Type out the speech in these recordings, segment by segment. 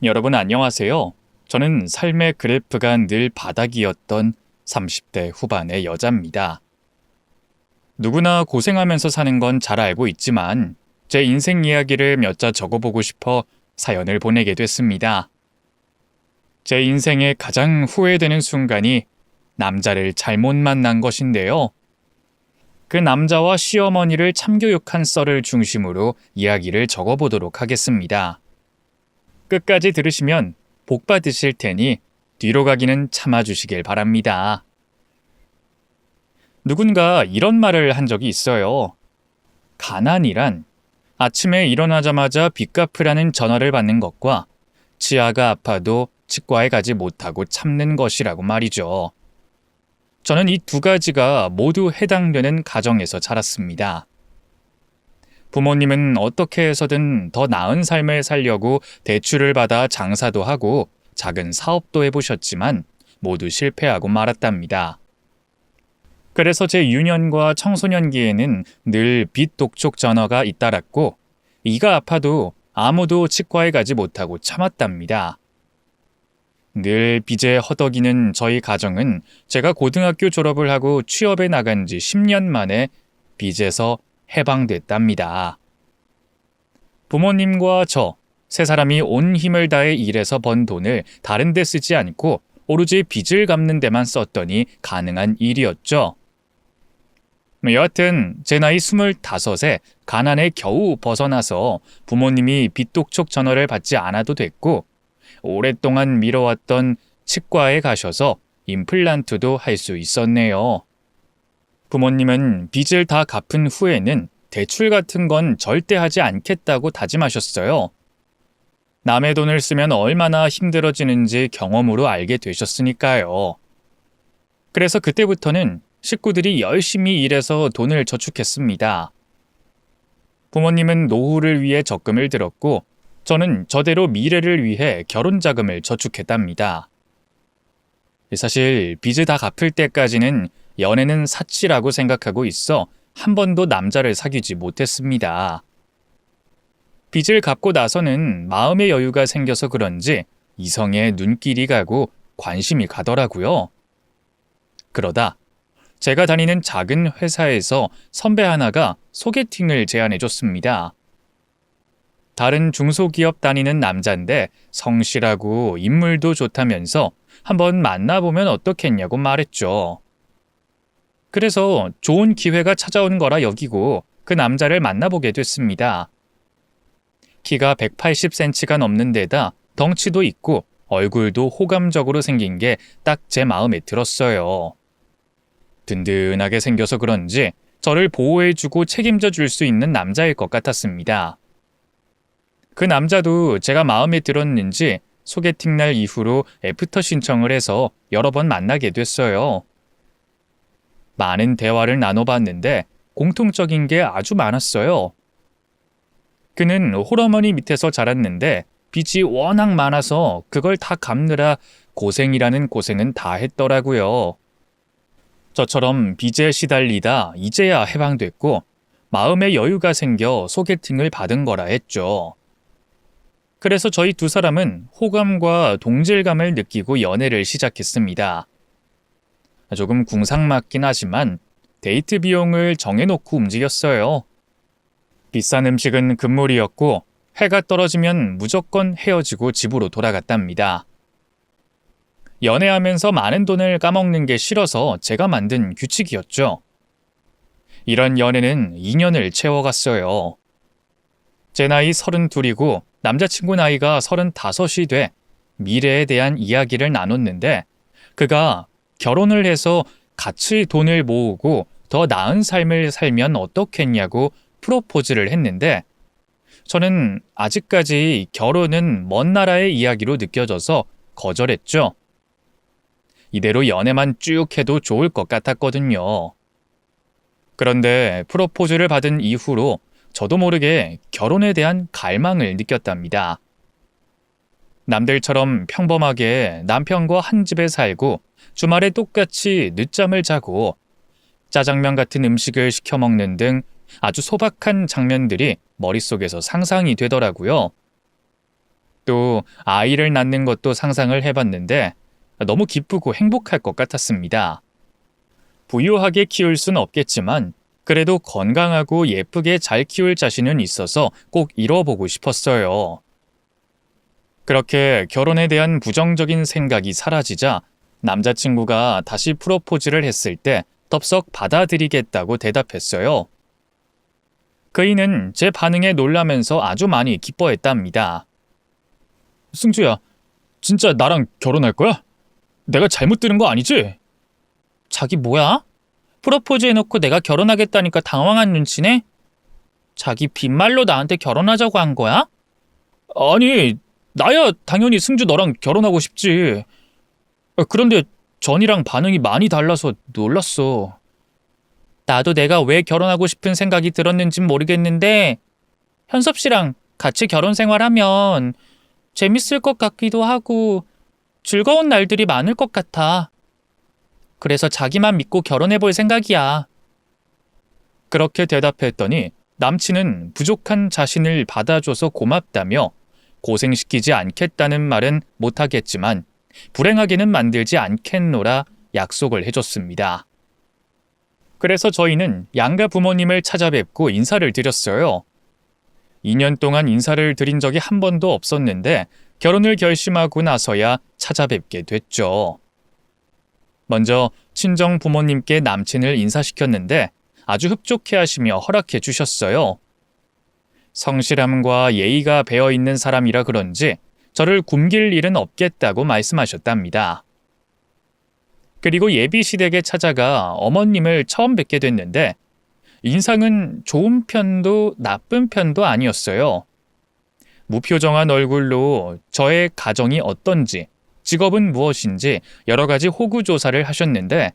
여러분 안녕하세요. 저는 삶의 그래프가 늘 바닥이었던 30대 후반의 여자입니다. 누구나 고생하면서 사는 건 잘 알고 있지만 제 인생 이야기를 몇 자 적어보고 싶어 사연을 보내게 됐습니다. 제 인생의 가장 후회되는 순간이 남자를 잘못 만난 것인데요. 그 남자와 시어머니를 참교육한 썰을 중심으로 이야기를 적어보도록 하겠습니다. 끝까지 들으시면 복 받으실 테니 뒤로 가기는 참아주시길 바랍니다. 누군가 이런 말을 한 적이 있어요. 가난이란 아침에 일어나자마자 빚 갚으라는 전화를 받는 것과 치아가 아파도 치과에 가지 못하고 참는 것이라고 말이죠. 저는 이 두 가지가 모두 해당되는 가정에서 자랐습니다. 부모님은 어떻게 해서든 더 나은 삶을 살려고 대출을 받아 장사도 하고 작은 사업도 해보셨지만 모두 실패하고 말았답니다. 그래서 제 유년과 청소년기에는 늘 빚 독촉 전화가 잇따랐고 이가 아파도 아무도 치과에 가지 못하고 참았답니다. 늘 빚에 허덕이는 저희 가정은 제가 고등학교 졸업을 하고 취업에 나간 지 10년 만에 빚에서 해방됐답니다. 부모님과 저, 세 사람이 온 힘을 다해 일해서 번 돈을 다른 데 쓰지 않고 오로지 빚을 갚는 데만 썼더니 가능한 일이었죠. 여하튼 제 나이 25에 가난에 겨우 벗어나서 부모님이 빚독촉 전화를 받지 않아도 됐고 오랫동안 미뤄왔던 치과에 가셔서 임플란트도 할 수 있었네요. 부모님은 빚을 다 갚은 후에는 대출 같은 건 절대 하지 않겠다고 다짐하셨어요. 남의 돈을 쓰면 얼마나 힘들어지는지 경험으로 알게 되셨으니까요. 그래서 그때부터는 식구들이 열심히 일해서 돈을 저축했습니다. 부모님은 노후를 위해 적금을 들었고 저는 저대로 미래를 위해 결혼 자금을 저축했답니다. 사실 빚을 다 갚을 때까지는 연애는 사치라고 생각하고 있어 한 번도 남자를 사귀지 못했습니다. 빚을 갚고 나서는 마음의 여유가 생겨서 그런지 이성에 눈길이 가고 관심이 가더라고요. 그러다 제가 다니는 작은 회사에서 선배 하나가 소개팅을 제안해줬습니다. 다른 중소기업 다니는 남잔데 성실하고 인물도 좋다면서 한번 만나보면 어떻겠냐고 말했죠. 그래서 좋은 기회가 찾아온 거라 여기고 그 남자를 만나보게 됐습니다. 키가 180cm가 넘는 데다 덩치도 있고 얼굴도 호감적으로 생긴 게 딱 제 마음에 들었어요. 든든하게 생겨서 그런지 저를 보호해주고 책임져 줄 수 있는 남자일 것 같았습니다. 그 남자도 제가 마음에 들었는지 소개팅 날 이후로 애프터 신청을 해서 여러 번 만나게 됐어요. 많은 대화를 나눠봤는데 공통적인 게 아주 많았어요. 그는 홀어머니 밑에서 자랐는데 빚이 워낙 많아서 그걸 다 갚느라 고생이라는 고생은 다 했더라고요. 저처럼 빚에 시달리다 이제야 해방됐고 마음의 여유가 생겨 소개팅을 받은 거라 했죠. 그래서 저희 두 사람은 호감과 동질감을 느끼고 연애를 시작했습니다. 조금 궁상맞긴 하지만 데이트 비용을 정해놓고 움직였어요. 비싼 음식은 금물이었고 해가 떨어지면 무조건 헤어지고 집으로 돌아갔답니다. 연애하면서 많은 돈을 까먹는 게 싫어서 제가 만든 규칙이었죠. 이런 연애는 2년을 채워갔어요. 제 나이 32이고 남자친구 나이가 35이 돼 미래에 대한 이야기를 나눴는데 그가 결혼을 해서 같이 돈을 모으고 더 나은 삶을 살면 어떻겠냐고 프로포즈를 했는데 저는 아직까지 결혼은 먼 나라의 이야기로 느껴져서 거절했죠. 이대로 연애만 쭉 해도 좋을 것 같았거든요. 그런데 프로포즈를 받은 이후로 저도 모르게 결혼에 대한 갈망을 느꼈답니다. 남들처럼 평범하게 남편과 한 집에 살고 주말에 똑같이 늦잠을 자고 짜장면 같은 음식을 시켜 먹는 등 아주 소박한 장면들이 머릿속에서 상상이 되더라고요. 또 아이를 낳는 것도 상상을 해봤는데 너무 기쁘고 행복할 것 같았습니다. 부유하게 키울 순 없겠지만 그래도 건강하고 예쁘게 잘 키울 자신은 있어서 꼭 이뤄보고 싶었어요. 그렇게 결혼에 대한 부정적인 생각이 사라지자 남자친구가 다시 프로포즈를 했을 때 덥석 받아들이겠다고 대답했어요. 그이는 제 반응에 놀라면서 아주 많이 기뻐했답니다. 승주야, 진짜 나랑 결혼할 거야? 내가 잘못 들은 거 아니지? 자기 뭐야? 프로포즈 해놓고 내가 결혼하겠다니까 당황한 눈치네? 자기 빈말로 나한테 결혼하자고 한 거야? 아니, 나야 당연히 승주 너랑 결혼하고 싶지. 그런데 전이랑 반응이 많이 달라서 놀랐어. 나도 내가 왜 결혼하고 싶은 생각이 들었는진 모르겠는데 현섭 씨랑 같이 결혼 생활하면 재밌을 것 같기도 하고 즐거운 날들이 많을 것 같아. 그래서 자기만 믿고 결혼해 볼 생각이야. 그렇게 대답했더니 남친은 부족한 자신을 받아줘서 고맙다며 고생시키지 않겠다는 말은 못하겠지만 불행하게는 만들지 않겠노라 약속을 해줬습니다. 그래서 저희는 양가 부모님을 찾아뵙고 인사를 드렸어요. 2년 동안 인사를 드린 적이 한 번도 없었는데 결혼을 결심하고 나서야 찾아뵙게 됐죠. 먼저 친정 부모님께 남친을 인사시켰는데 아주 흡족해 하시며 허락해 주셨어요. 성실함과 예의가 배어있는 사람이라 그런지 저를 굶길 일은 없겠다고 말씀하셨답니다. 그리고 예비시댁에 찾아가 어머님을 처음 뵙게 됐는데 인상은 좋은 편도 나쁜 편도 아니었어요. 무표정한 얼굴로 저의 가정이 어떤지, 직업은 무엇인지 여러 가지 호구조사를 하셨는데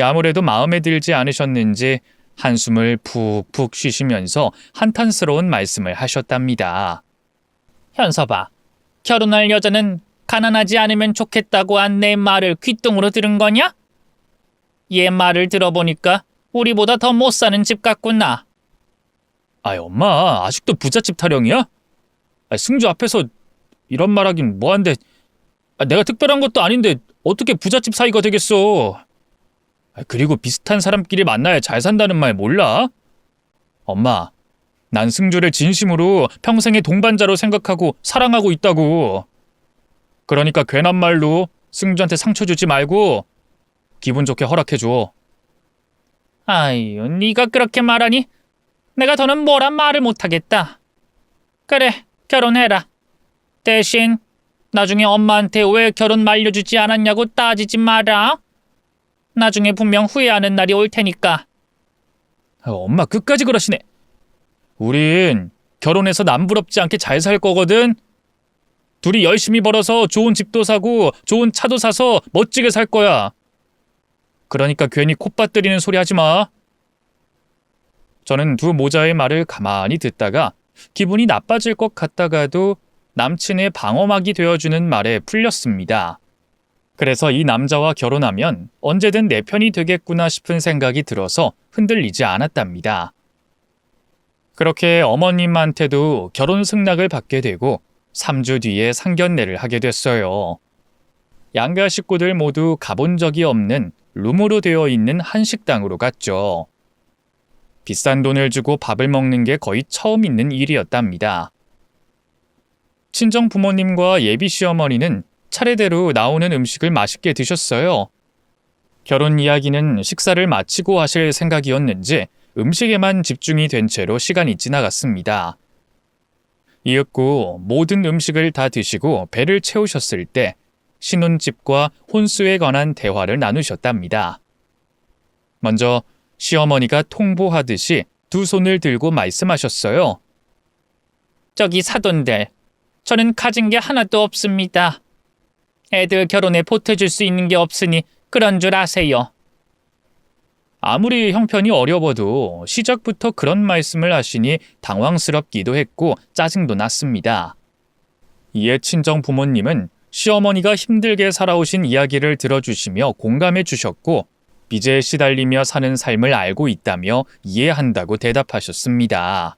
아무래도 마음에 들지 않으셨는지 한숨을 푹푹 쉬시면서 한탄스러운 말씀을 하셨답니다. 현서봐, 결혼할 여자는 가난하지 않으면 좋겠다고 한 내 말을 귓등으로 들은 거냐? 얘 말을 들어보니까 우리보다 더 못 사는 집 같구나. 아이 엄마, 아직도 부잣집 타령이야? 승주 앞에서 이런 말하긴 뭐한데 내가 특별한 것도 아닌데 어떻게 부잣집 사이가 되겠어. 그리고 비슷한 사람끼리 만나야 잘 산다는 말 몰라? 엄마, 난 승주를 진심으로 평생의 동반자로 생각하고 사랑하고 있다고. 그러니까 괜한 말로 승주한테 상처 주지 말고 기분 좋게 허락해줘. 아유, 네가 그렇게 말하니 내가 더는 뭐란 말을 못하겠다. 그래, 결혼해라. 대신 나중에 엄마한테 왜 결혼 말려주지 않았냐고 따지지 마라. 나중에 분명 후회하는 날이 올 테니까. 엄마 끝까지 그러시네. 우린 결혼해서 남부럽지 않게 잘 살 거거든. 둘이 열심히 벌어서 좋은 집도 사고 좋은 차도 사서 멋지게 살 거야. 그러니까 괜히 콧밭들이는 소리 하지 마. 저는 두 모자의 말을 가만히 듣다가 기분이 나빠질 것 같다가도 남친의 방어막이 되어주는 말에 풀렸습니다. 그래서 이 남자와 결혼하면 언제든 내 편이 되겠구나 싶은 생각이 들어서 흔들리지 않았답니다. 그렇게 어머님한테도 결혼 승낙을 받게 되고 3주 뒤에 상견례를 하게 됐어요. 양가 식구들 모두 가본 적이 없는 룸으로 되어 있는 한식당으로 갔죠. 비싼 돈을 주고 밥을 먹는 게 거의 처음 있는 일이었답니다. 친정 부모님과 예비 시어머니는 차례대로 나오는 음식을 맛있게 드셨어요. 결혼 이야기는 식사를 마치고 하실 생각이었는지 음식에만 집중이 된 채로 시간이 지나갔습니다. 이윽고 모든 음식을 다 드시고 배를 채우셨을 때 신혼집과 혼수에 관한 대화를 나누셨답니다. 먼저 시어머니가 통보하듯이 두 손을 들고 말씀하셨어요. 저기 사돈들, 저는 가진 게 하나도 없습니다. 애들 결혼에 보태줄 수 있는 게 없으니 그런 줄 아세요. 아무리 형편이 어려워도 시작부터 그런 말씀을 하시니 당황스럽기도 했고 짜증도 났습니다. 이에 친정 부모님은 시어머니가 힘들게 살아오신 이야기를 들어주시며 공감해 주셨고 빚에 시달리며 사는 삶을 알고 있다며 이해한다고 대답하셨습니다.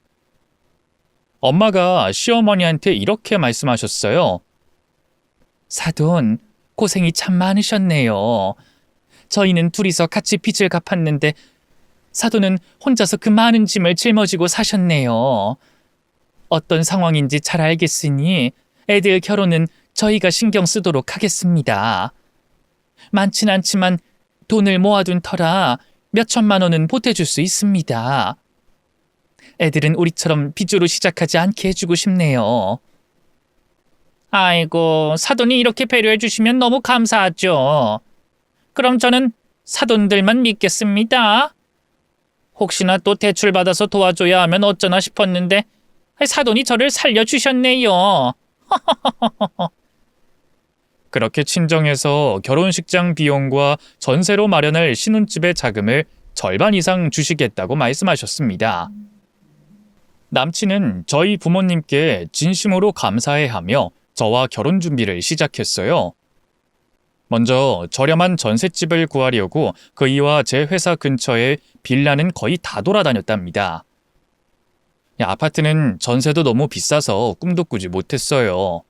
엄마가 시어머니한테 이렇게 말씀하셨어요. 사돈, 고생이 참 많으셨네요. 저희는 둘이서 같이 빚을 갚았는데 사돈은 혼자서 그 많은 짐을 짊어지고 사셨네요. 어떤 상황인지 잘 알겠으니 애들 결혼은 저희가 신경 쓰도록 하겠습니다. 많진 않지만 돈을 모아둔 터라 몇 천만 원은 보태줄 수 있습니다. 애들은 우리처럼 빚으로 시작하지 않게 해주고 싶네요. 아이고, 사돈이 이렇게 배려해 주시면 너무 감사하죠. 그럼 저는 사돈들만 믿겠습니다. 혹시나 또 대출받아서 도와줘야 하면 어쩌나 싶었는데 사돈이 저를 살려주셨네요. 그렇게 친정에서 결혼식장 비용과 전세로 마련할 신혼집의 자금을 절반 이상 주시겠다고 말씀하셨습니다. 남친은 저희 부모님께 진심으로 감사해하며 저와 결혼 준비를 시작했어요. 먼저 저렴한 전셋집을 구하려고 그이와 제 회사 근처에 빌라는 거의 다 돌아다녔답니다. 아파트는 전세도 너무 비싸서 꿈도 꾸지 못했어요.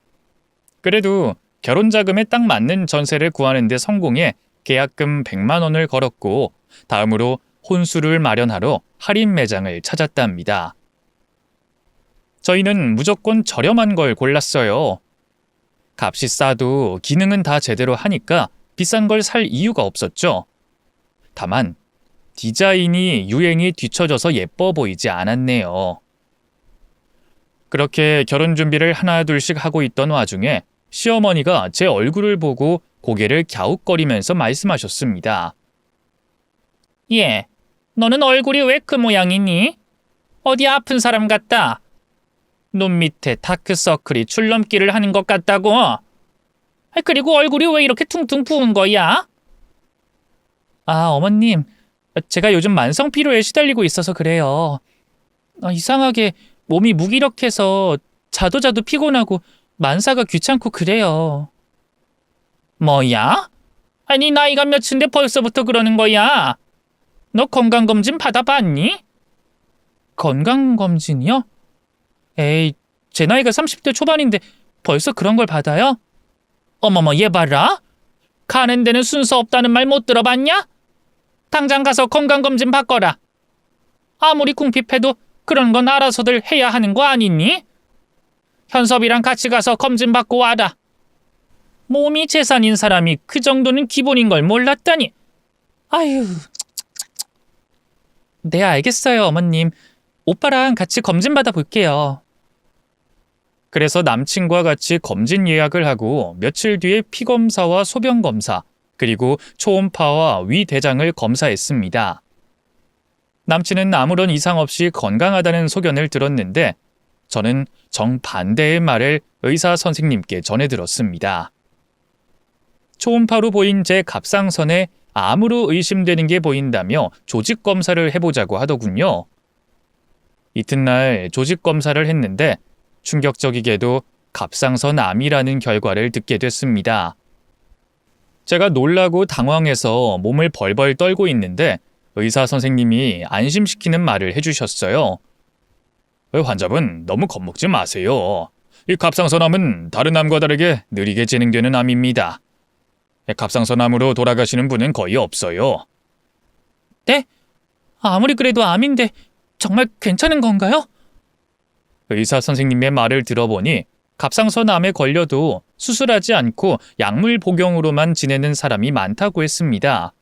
그래도 결혼 자금에 딱 맞는 전세를 구하는 데 성공해 계약금 100만 원을 걸었고 다음으로 혼수를 마련하러 할인 매장을 찾았답니다. 저희는 무조건 저렴한 걸 골랐어요. 값이 싸도 기능은 다 제대로 하니까 비싼 걸 살 이유가 없었죠. 다만 디자인이 유행에 뒤처져서 예뻐 보이지 않았네요. 그렇게 결혼 준비를 하나 둘씩 하고 있던 와중에 시어머니가 제 얼굴을 보고 고개를 갸웃거리면서 말씀하셨습니다. 예, 너는 얼굴이 왜 그 모양이니? 어디 아픈 사람 같다. 눈 밑에 다크서클이 출렁기를 하는 것 같다고. 그리고 얼굴이 왜 이렇게 퉁퉁 부은 거야? 아, 어머님, 제가 요즘 만성 피로에 시달리고 있어서 그래요. 이상하게 몸이 무기력해서 자도 피곤하고 만사가 귀찮고 그래요. 뭐야? 아니, 나이가 몇인데 벌써부터 그러는 거야? 너 건강검진 받아봤니? 건강검진이요? 에이, 제 나이가 30대 초반인데 벌써 그런 걸 받아요? 어머머, 얘 봐라. 가는 데는 순서 없다는 말 못 들어봤냐? 당장 가서 건강검진 받거라. 아무리 궁핍해도 그런 건 알아서들 해야 하는 거 아니니? 현섭이랑 같이 가서 검진 받고 와라. 몸이 재산인 사람이 그 정도는 기본인 걸 몰랐다니. 아유. 네, 알겠어요, 어머님. 오빠랑 같이 검진 받아 볼게요. 그래서 남친과 같이 검진 예약을 하고 며칠 뒤에 피검사와 소변검사, 그리고 초음파와 위대장을 검사했습니다. 남친은 아무런 이상 없이 건강하다는 소견을 들었는데 저는 정반대의 말을 의사 선생님께 전해 들었습니다. 초음파로 보인 제 갑상선에 암으로 의심되는 게 보인다며 조직 검사를 해보자고 하더군요. 이튿날 조직 검사를 했는데 충격적이게도 갑상선 암이라는 결과를 듣게 됐습니다. 제가 놀라고 당황해서 몸을 벌벌 떨고 있는데 의사 선생님이 안심시키는 말을 해주셨어요. 환자분 너무 겁먹지 마세요. 이 갑상선암은 다른 암과 다르게 느리게 진행되는 암입니다. 갑상선암으로 돌아가시는 분은 거의 없어요. 네? 아무리 그래도 암인데 정말 괜찮은 건가요? 의사 선생님의 말을 들어보니 갑상선암에 걸려도 수술하지 않고 약물 복용으로만 지내는 사람이 많다고 했습니다.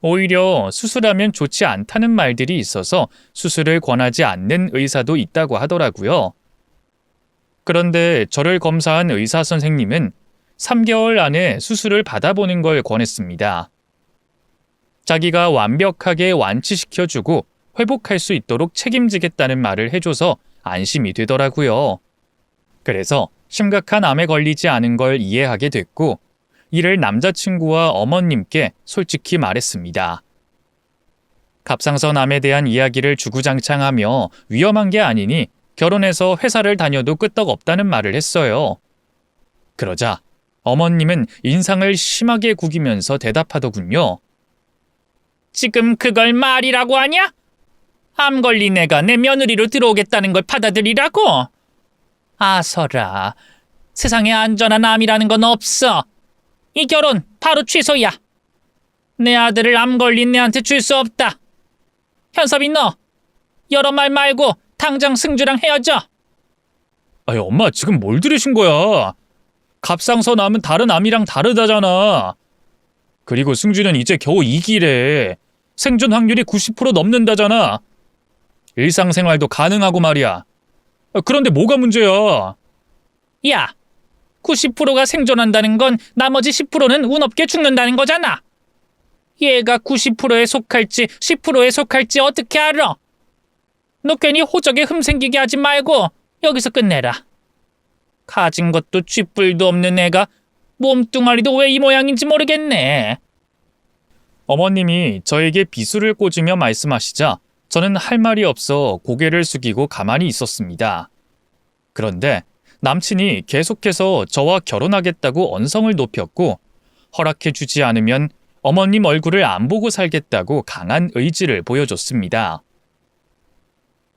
오히려 수술하면 좋지 않다는 말들이 있어서 수술을 권하지 않는 의사도 있다고 하더라고요. 그런데 저를 검사한 의사 선생님은 3개월 안에 수술을 받아보는 걸 권했습니다. 자기가 완벽하게 완치시켜주고 회복할 수 있도록 책임지겠다는 말을 해줘서 안심이 되더라고요. 그래서 심각한 암에 걸리지 않은 걸 이해하게 됐고 이를 남자친구와 어머님께 솔직히 말했습니다. 갑상선암에 대한 이야기를 주구장창하며 위험한 게 아니니 결혼해서 회사를 다녀도 끄떡없다는 말을 했어요. 그러자 어머님은 인상을 심하게 구기면서 대답하더군요. 지금 그걸 말이라고 하냐? 암 걸린 애가 내 며느리로 들어오겠다는 걸 받아들이라고? 아서라, 세상에 안전한 암이라는 건 없어. 이 결혼 바로 취소야. 내 아들을 암 걸린 애한테 줄 수 없다. 현섭이 너 여러 말 말고 당장 승주랑 헤어져. 아니 엄마 지금 뭘 들으신 거야? 갑상선 암은 다른 암이랑 다르다잖아. 그리고 승주는 이제 겨우 2기래. 생존 확률이 90% 넘는다잖아. 일상생활도 가능하고 말이야. 그런데 뭐가 문제야? 야, 90%가 생존한다는 건 나머지 10%는 운 없게 죽는다는 거잖아. 얘가 90%에 속할지 10%에 속할지 어떻게 알아? 너 괜히 호적에 흠 생기게 하지 말고 여기서 끝내라. 가진 것도 쥐뿔도 없는 애가 몸뚱아리도 왜 이 모양인지 모르겠네. 어머님이 저에게 비수를 꽂으며 말씀하시자 저는 할 말이 없어 고개를 숙이고 가만히 있었습니다. 그런데 남친이 계속해서 저와 결혼하겠다고 언성을 높였고 허락해주지 않으면 어머님 얼굴을 안 보고 살겠다고 강한 의지를 보여줬습니다.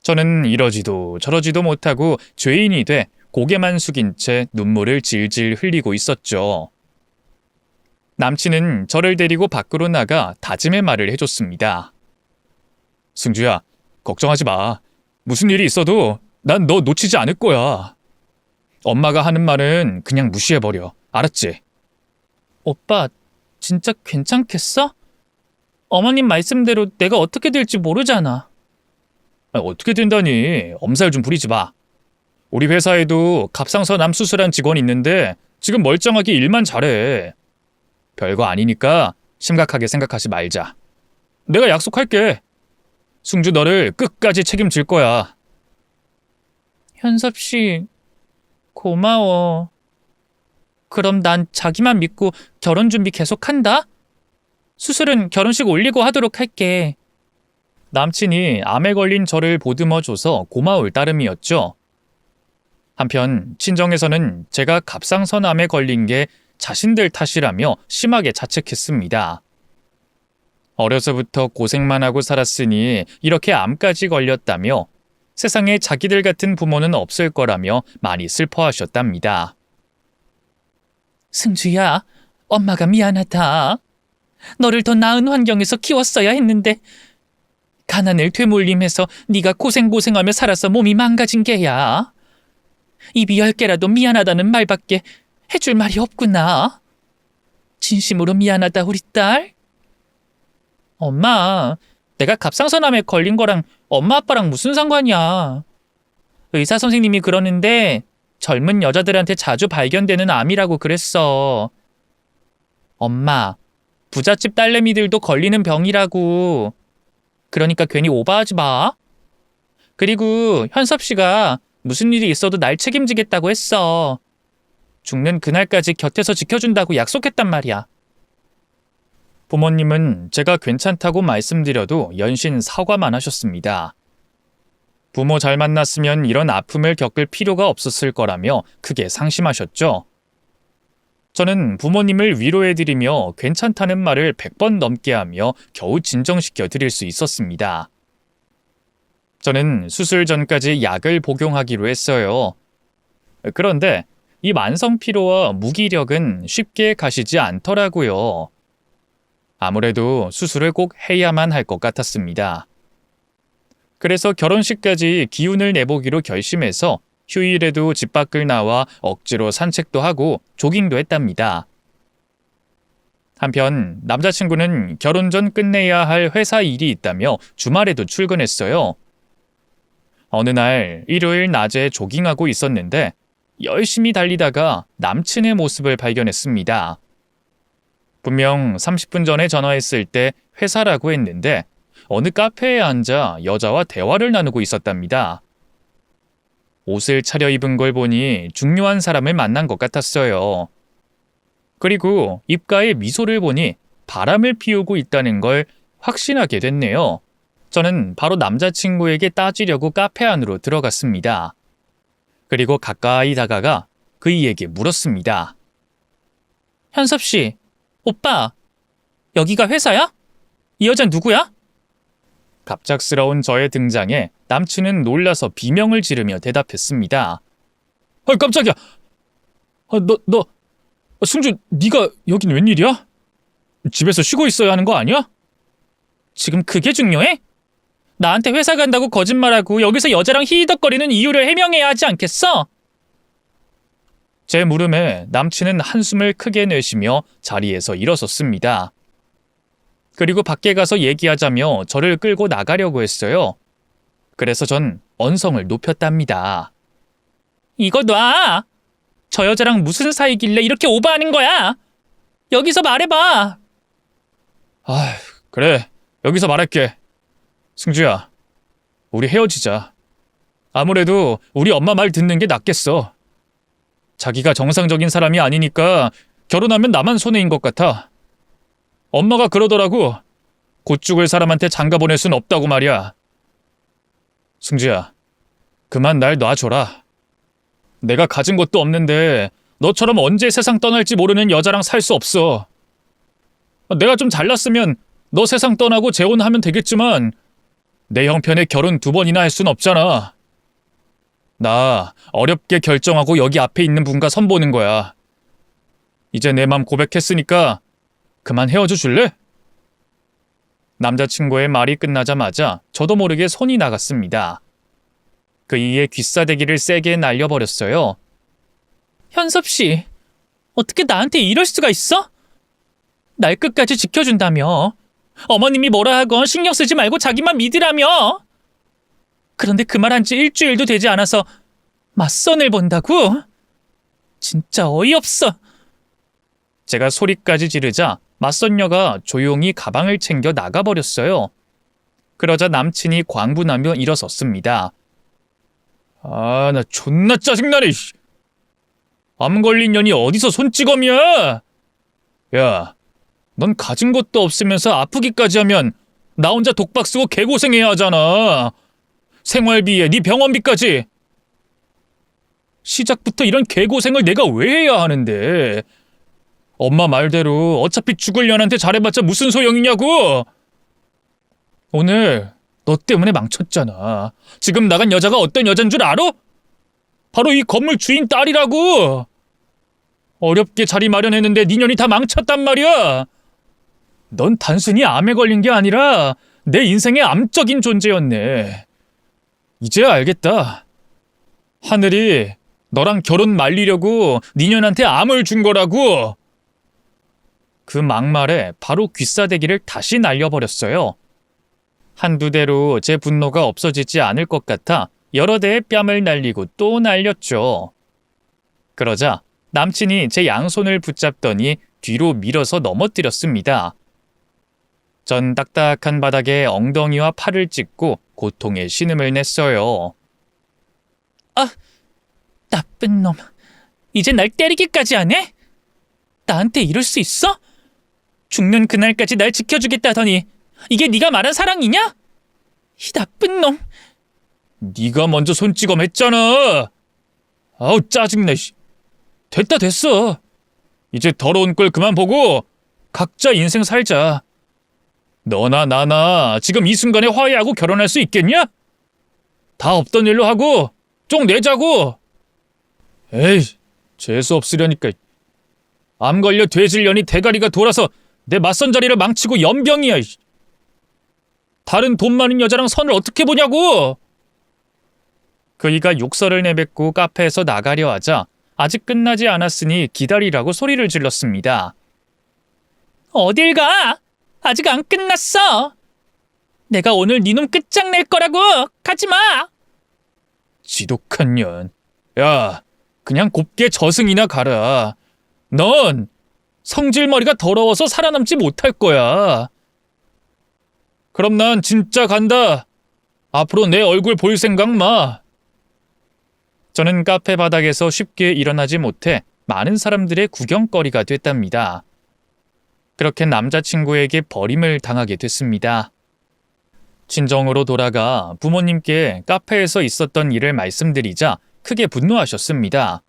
저는 이러지도 저러지도 못하고 죄인이 돼 고개만 숙인 채 눈물을 질질 흘리고 있었죠. 남친은 저를 데리고 밖으로 나가 다짐의 말을 해줬습니다. 승주야, 걱정하지 마. 무슨 일이 있어도 난 너 놓치지 않을 거야. 엄마가 하는 말은 그냥 무시해버려. 알았지? 오빠, 진짜 괜찮겠어? 어머님 말씀대로 내가 어떻게 될지 모르잖아. 어떻게 된다니? 엄살 좀 부리지 마. 우리 회사에도 갑상선 암 수술한 직원이 있는데 지금 멀쩡하게 일만 잘해. 별거 아니니까 심각하게 생각하지 말자. 내가 약속할게. 승주 너를 끝까지 책임질 거야. 현섭 씨, 고마워. 그럼 난 자기만 믿고 결혼 준비 계속한다? 수술은 결혼식 올리고 하도록 할게. 남친이 암에 걸린 저를 보듬어줘서 고마울 따름이었죠. 한편 친정에서는 제가 갑상선암에 걸린 게 자신들 탓이라며 심하게 자책했습니다. 어려서부터 고생만 하고 살았으니 이렇게 암까지 걸렸다며 세상에 자기들 같은 부모는 없을 거라며 많이 슬퍼하셨답니다. 승주야, 엄마가 미안하다. 너를 더 나은 환경에서 키웠어야 했는데 가난을 되물림해서 네가 고생하며 살아서 몸이 망가진 게야. 입이 10개라도 미안하다는 말밖에 해줄 말이 없구나. 진심으로 미안하다 우리 딸. 엄마, 내가 갑상선암에 걸린 거랑 엄마 아빠랑 무슨 상관이야. 의사 선생님이 그러는데 젊은 여자들한테 자주 발견되는 암이라고 그랬어. 엄마, 부잣집 딸내미들도 걸리는 병이라고. 그러니까 괜히 오버하지 마. 그리고 현섭 씨가 무슨 일이 있어도 날 책임지겠다고 했어. 죽는 그날까지 곁에서 지켜준다고 약속했단 말이야. 부모님은 제가 괜찮다고 말씀드려도 연신 사과만 하셨습니다. 부모 잘 만났으면 이런 아픔을 겪을 필요가 없었을 거라며 크게 상심하셨죠. 저는 부모님을 위로해드리며 괜찮다는 말을 100번 넘게 하며 겨우 진정시켜 드릴 수 있었습니다. 저는 수술 전까지 약을 복용하기로 했어요. 그런데 이 만성 피로와 무기력은 쉽게 가시지 않더라고요. 아무래도 수술을 꼭 해야만 할 것 같았습니다. 그래서 결혼식까지 기운을 내보기로 결심해서 휴일에도 집 밖을 나와 억지로 산책도 하고 조깅도 했답니다. 한편 남자친구는 결혼 전 끝내야 할 회사 일이 있다며 주말에도 출근했어요. 어느 날 일요일 낮에 조깅하고 있었는데 열심히 달리다가 남친의 모습을 발견했습니다. 분명 30분 전에 전화했을 때 회사라고 했는데 어느 카페에 앉아 여자와 대화를 나누고 있었답니다. 옷을 차려입은 걸 보니 중요한 사람을 만난 것 같았어요. 그리고 입가에 미소를 보니 바람을 피우고 있다는 걸 확신하게 됐네요. 저는 바로 남자친구에게 따지려고 카페 안으로 들어갔습니다. 그리고 가까이 다가가 그이에게 물었습니다. 현섭 씨, 오빠, 여기가 회사야? 이 여잔 누구야? 갑작스러운 저의 등장에 남친은 놀라서 비명을 지르며 대답했습니다. 깜짝이야. 승주, 네가 여긴 웬일이야? 집에서 쉬고 있어야 하는 거 아니야? 지금 그게 중요해? 나한테 회사 간다고 거짓말하고 여기서 여자랑 히히덕거리는 이유를 해명해야 하지 않겠어? 제 물음에 남친은 한숨을 크게 내쉬며 자리에서 일어섰습니다. 그리고 밖에 가서 얘기하자며 저를 끌고 나가려고 했어요. 그래서 전 언성을 높였답니다. 이거 놔! 저 여자랑 무슨 사이길래 이렇게 오버하는 거야? 여기서 말해봐! 그래, 여기서 말할게. 승주야, 우리 헤어지자. 아무래도 우리 엄마 말 듣는 게 낫겠어. 자기가 정상적인 사람이 아니니까 결혼하면 나만 손해인 것 같아. 엄마가 그러더라고. 곧 죽을 사람한테 장가 보낼 순 없다고 말이야. 승주야, 그만 날 놔줘라. 내가 가진 것도 없는데 너처럼 언제 세상 떠날지 모르는 여자랑 살 수 없어. 내가 좀 잘났으면 너 세상 떠나고 재혼하면 되겠지만 내 형편에 결혼 2번이나 할 순 없잖아. 나 어렵게 결정하고 여기 앞에 있는 분과 선보는 거야. 이제 내 맘 고백했으니까 그만 헤어져 줄래? 남자친구의 말이 끝나자마자 저도 모르게 손이 나갔습니다. 그 이에 귀싸대기를 세게 날려버렸어요. 현섭씨, 어떻게 나한테 이럴 수가 있어? 날 끝까지 지켜준다며. 어머님이 뭐라 하건 신경 쓰지 말고 자기만 믿으라며. 그런데 그 말 한 지 일주일도 되지 않아서 맞선을 본다고? 진짜 어이없어. 제가 소리까지 지르자 맞선녀가 조용히 가방을 챙겨 나가버렸어요. 그러자 남친이 광분하며 일어섰습니다. 나 존나 짜증나네. 암 걸린 년이 어디서 손찌검이야? 야, 넌 가진 것도 없으면서 아프기까지 하면 나 혼자 독박 쓰고 개고생해야 하잖아. 생활비에 네 병원비까지. 시작부터 이런 개고생을 내가 왜 해야 하는데. 엄마 말대로 어차피 죽을 년한테 잘해봤자 무슨 소용이냐고. 오늘 너 때문에 망쳤잖아. 지금 나간 여자가 어떤 여잔 줄 알아? 바로 이 건물 주인 딸이라고. 어렵게 자리 마련했는데 네 년이 다 망쳤단 말이야. 넌 단순히 암에 걸린 게 아니라 내 인생의 암적인 존재였네. 이제야 알겠다. 하늘이 너랑 결혼 말리려고 네 년한테 암을 준 거라고. 그 막말에 바로 귀싸대기를 다시 날려버렸어요. 한두 대로 제 분노가 없어지지 않을 것 같아 여러 대의 뺨을 날리고 또 날렸죠. 그러자 남친이 제 양손을 붙잡더니 뒤로 밀어서 넘어뜨렸습니다. 전 딱딱한 바닥에 엉덩이와 팔을 찍고 고통의 신음을 냈어요. 나쁜 놈. 이제 날 때리기까지 하네? 나한테 이럴 수 있어? 죽는 그날까지 날 지켜주겠다더니 이게 네가 말한 사랑이냐? 이 나쁜 놈. 네가 먼저 손찌검 했잖아. 아우 짜증나. 됐어. 이제 더러운 꼴 그만 보고 각자 인생 살자. 너나 나나 지금 이 순간에 화해하고 결혼할 수 있겠냐? 다 없던 일로 하고 쪽 내자고. 에이, 재수 없으려니까. 암 걸려 돼질년이 대가리가 돌아서 내 맞선 자리를 망치고 연병이야. 다른 돈 많은 여자랑 선을 어떻게 보냐고. 그이가 욕설을 내뱉고 카페에서 나가려 하자 아직 끝나지 않았으니 기다리라고 소리를 질렀습니다. 어딜 가? 아직 안 끝났어. 내가 오늘 네 놈 끝장낼 거라고. 가지마. 지독한 년. 야, 그냥 곱게 저승이나 가라. 넌 성질머리가 더러워서 살아남지 못할 거야. 그럼 난 진짜 간다. 앞으로 내 얼굴 볼 생각 마. 저는 카페 바닥에서 쉽게 일어나지 못해 많은 사람들의 구경거리가 됐답니다. 그렇게 남자친구에게 버림을 당하게 됐습니다. 친정으로 돌아가 부모님께 카페에서 있었던 일을 말씀드리자 크게 분노하셨습니다.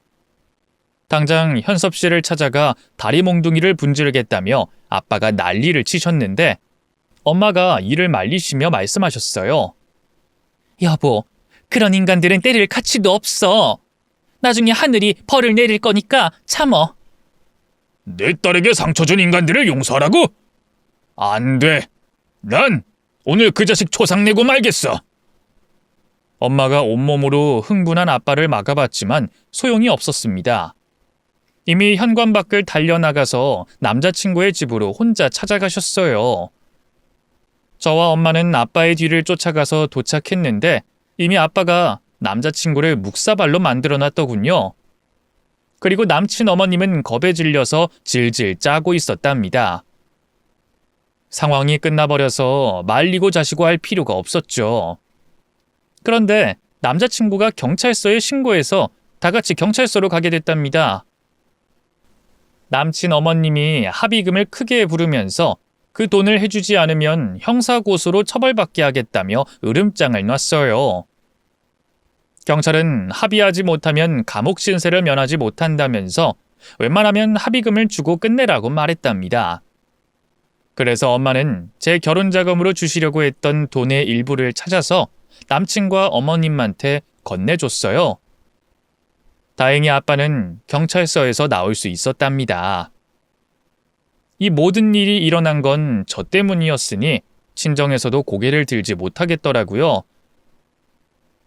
당장 현섭 씨를 찾아가 다리 몽둥이를 분질겠다며 아빠가 난리를 치셨는데 엄마가 이를 말리시며 말씀하셨어요. 여보, 그런 인간들은 때릴 가치도 없어. 나중에 하늘이 벌을 내릴 거니까 참어. 내 딸에게 상처 준 인간들을 용서하라고? 안 돼. 난 오늘 그 자식 초상내고 말겠어. 엄마가 온몸으로 흥분한 아빠를 막아봤지만 소용이 없었습니다. 이미 현관 밖을 달려나가서 남자친구의 집으로 혼자 찾아가셨어요. 저와 엄마는 아빠의 뒤를 쫓아가서 도착했는데 이미 아빠가 남자친구를 묵사발로 만들어놨더군요. 그리고 남친 어머님은 겁에 질려서 질질 짜고 있었답니다. 상황이 끝나버려서 말리고 자시고 할 필요가 없었죠. 그런데 남자친구가 경찰서에 신고해서 다 같이 경찰서로 가게 됐답니다. 남친 어머님이 합의금을 크게 부르면서 그 돈을 해주지 않으면 형사고소로 처벌받게 하겠다며 으름장을 놨어요. 경찰은 합의하지 못하면 감옥 신세를 면하지 못한다면서 웬만하면 합의금을 주고 끝내라고 말했답니다. 그래서 엄마는 제 결혼자금으로 주시려고 했던 돈의 일부를 찾아서 남친과 어머님한테 건네줬어요. 다행히 아빠는 경찰서에서 나올 수 있었답니다. 이 모든 일이 일어난 건 저 때문이었으니 친정에서도 고개를 들지 못하겠더라고요.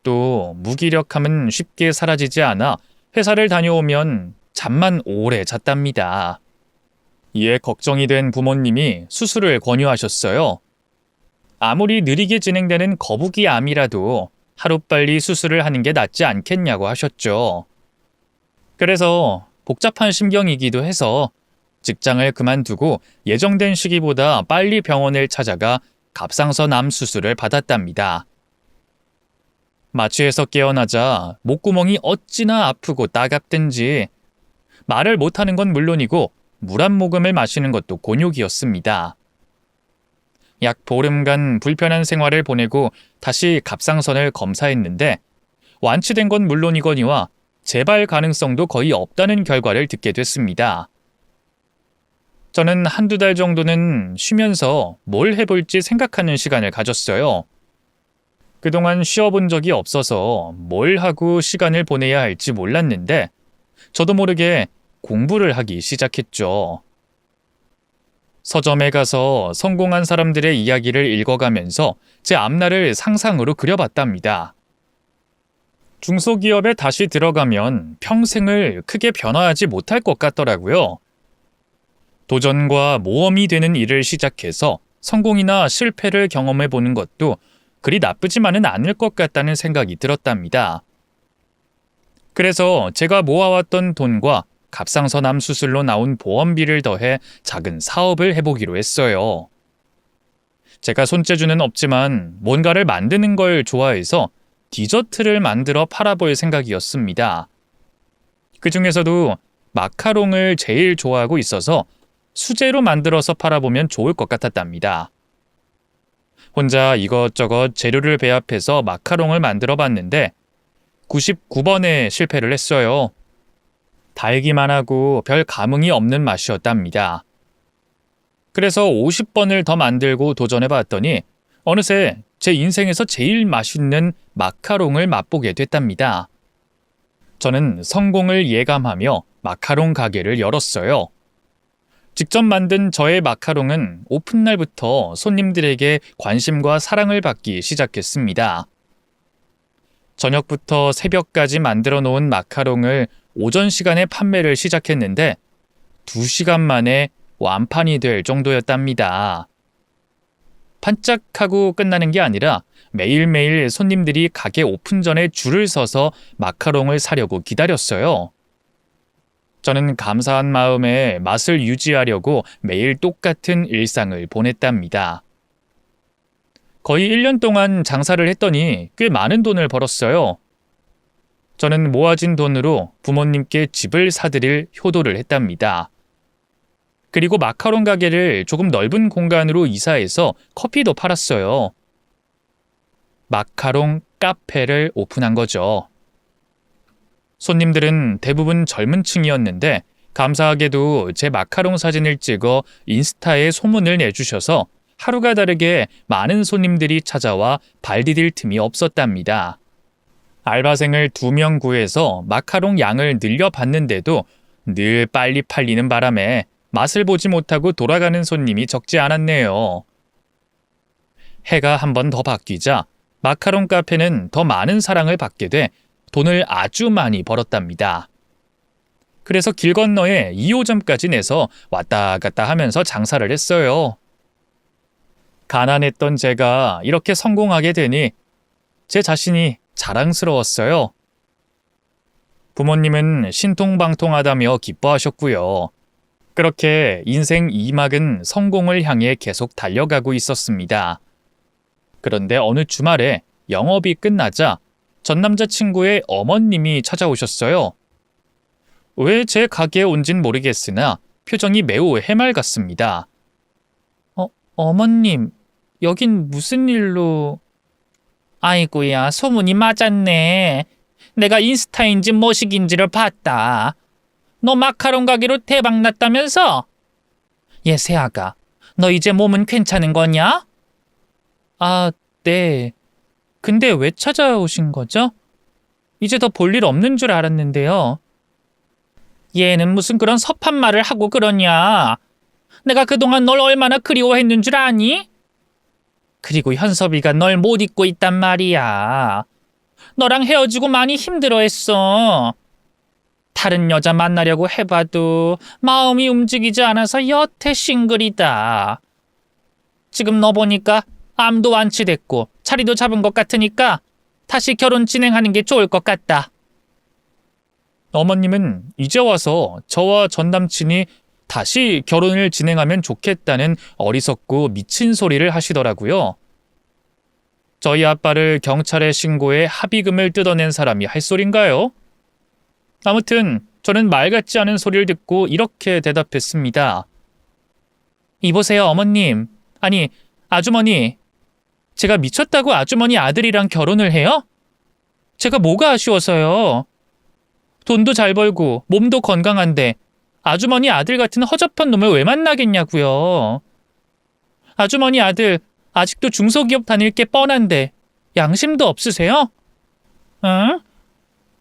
또 무기력함은 쉽게 사라지지 않아 회사를 다녀오면 잠만 오래 잤답니다. 이에 걱정이 된 부모님이 수술을 권유하셨어요. 아무리 느리게 진행되는 거북이암이라도 하루빨리 수술을 하는 게 낫지 않겠냐고 하셨죠. 그래서 복잡한 심경이기도 해서 직장을 그만두고 예정된 시기보다 빨리 병원을 찾아가 갑상선 암 수술을 받았답니다. 마취에서 깨어나자 목구멍이 어찌나 아프고 따갑든지 말을 못하는 건 물론이고 물 한 모금을 마시는 것도 곤욕이었습니다. 약 보름간 불편한 생활을 보내고 다시 갑상선을 검사했는데 완치된 건 물론이거니와 재발 가능성도 거의 없다는 결과를 듣게 됐습니다. 저는 한두 달 정도는 쉬면서 뭘 해볼지 생각하는 시간을 가졌어요. 그동안 쉬어본 적이 없어서 뭘 하고 시간을 보내야 할지 몰랐는데 저도 모르게 공부를 하기 시작했죠. 서점에 가서 성공한 사람들의 이야기를 읽어가면서 제 앞날을 상상으로 그려봤답니다. 중소기업에 다시 들어가면 평생을 크게 변화하지 못할 것 같더라고요. 도전과 모험이 되는 일을 시작해서 성공이나 실패를 경험해보는 것도 그리 나쁘지만은 않을 것 같다는 생각이 들었답니다. 그래서 제가 모아왔던 돈과 갑상선암 수술로 나온 보험비를 더해 작은 사업을 해보기로 했어요. 제가 손재주는 없지만 뭔가를 만드는 걸 좋아해서 디저트를 만들어 팔아볼 생각이었습니다. 그 중에서도 마카롱을 제일 좋아하고 있어서 수제로 만들어서 팔아보면 좋을 것 같았답니다. 혼자 이것저것 재료를 배합해서 마카롱을 만들어 봤는데 99번에 실패를 했어요. 달기만 하고 별 감흥이 없는 맛이었답니다. 그래서 50번을 더 만들고 도전해 봤더니 어느새 제 인생에서 제일 맛있는 마카롱을 맛보게 됐답니다. 저는 성공을 예감하며 마카롱 가게를 열었어요. 직접 만든 저의 마카롱은 오픈날부터 손님들에게 관심과 사랑을 받기 시작했습니다. 저녁부터 새벽까지 만들어 놓은 마카롱을 오전 시간에 판매를 시작했는데 2시간 만에 완판이 될 정도였답니다. 반짝하고 끝나는 게 아니라 매일매일 손님들이 가게 오픈 전에 줄을 서서 마카롱을 사려고 기다렸어요. 저는 감사한 마음에 맛을 유지하려고 매일 똑같은 일상을 보냈답니다. 거의 1년 동안 장사를 했더니 꽤 많은 돈을 벌었어요. 저는 모아진 돈으로 부모님께 집을 사드릴 효도를 했답니다. 그리고 마카롱 가게를 조금 넓은 공간으로 이사해서 커피도 팔았어요. 마카롱 카페를 오픈한 거죠. 손님들은 대부분 젊은 층이었는데 감사하게도 제 마카롱 사진을 찍어 인스타에 소문을 내주셔서 하루가 다르게 많은 손님들이 찾아와 발 디딜 틈이 없었답니다. 알바생을 2명 구해서 마카롱 양을 늘려봤는데도 늘 빨리 팔리는 바람에 맛을 보지 못하고 돌아가는 손님이 적지 않았네요. 해가 한 번 더 바뀌자 마카롱 카페는 더 많은 사랑을 받게 돼 돈을 아주 많이 벌었답니다. 그래서 길 건너에 2호점까지 내서 왔다 갔다 하면서 장사를 했어요. 가난했던 제가 이렇게 성공하게 되니 제 자신이 자랑스러웠어요. 부모님은 신통방통하다며 기뻐하셨고요. 그렇게 인생 2막은 성공을 향해 계속 달려가고 있었습니다. 그런데 어느 주말에 영업이 끝나자 전 남자친구의 어머님이 찾아오셨어요. 왜 제 가게에 온진 모르겠으나 표정이 매우 해맑았습니다. 어머님, 여긴 무슨 일로... 아이고야, 소문이 맞았네. 내가 인스타인지 뭐식인지를 봤다. 너 마카롱 가게로 대박 났다면서? 얘 새아가, 너 이제 몸은 괜찮은 거냐? 아, 네. 근데 왜 찾아오신 거죠? 이제 더 볼 일 없는 줄 알았는데요. 얘는 무슨 그런 섭한 말을 하고 그러냐? 내가 그동안 널 얼마나 그리워했는 줄 아니? 그리고 현섭이가 널 못 잊고 있단 말이야. 너랑 헤어지고 많이 힘들어했어. 다른 여자 만나려고 해봐도 마음이 움직이지 않아서 여태 싱글이다. 지금 너 보니까 암도 완치됐고 자리도 잡은 것 같으니까 다시 결혼 진행하는 게 좋을 것 같다. 어머님은 이제 와서 저와 전 남친이 다시 결혼을 진행하면 좋겠다는 어리석고 미친 소리를 하시더라고요. 저희 아빠를 경찰에 신고해 합의금을 뜯어낸 사람이 할 소린가요? 아무튼 저는 말 같지 않은 소리를 듣고 이렇게 대답했습니다. 이보세요, 어머님. 아니, 아주머니. 제가 미쳤다고 아주머니 아들이랑 결혼을 해요? 제가 뭐가 아쉬워서요? 돈도 잘 벌고 몸도 건강한데 아주머니 아들 같은 허접한 놈을 왜 만나겠냐고요. 아주머니 아들 아직도 중소기업 다닐 게 뻔한데 양심도 없으세요? 응?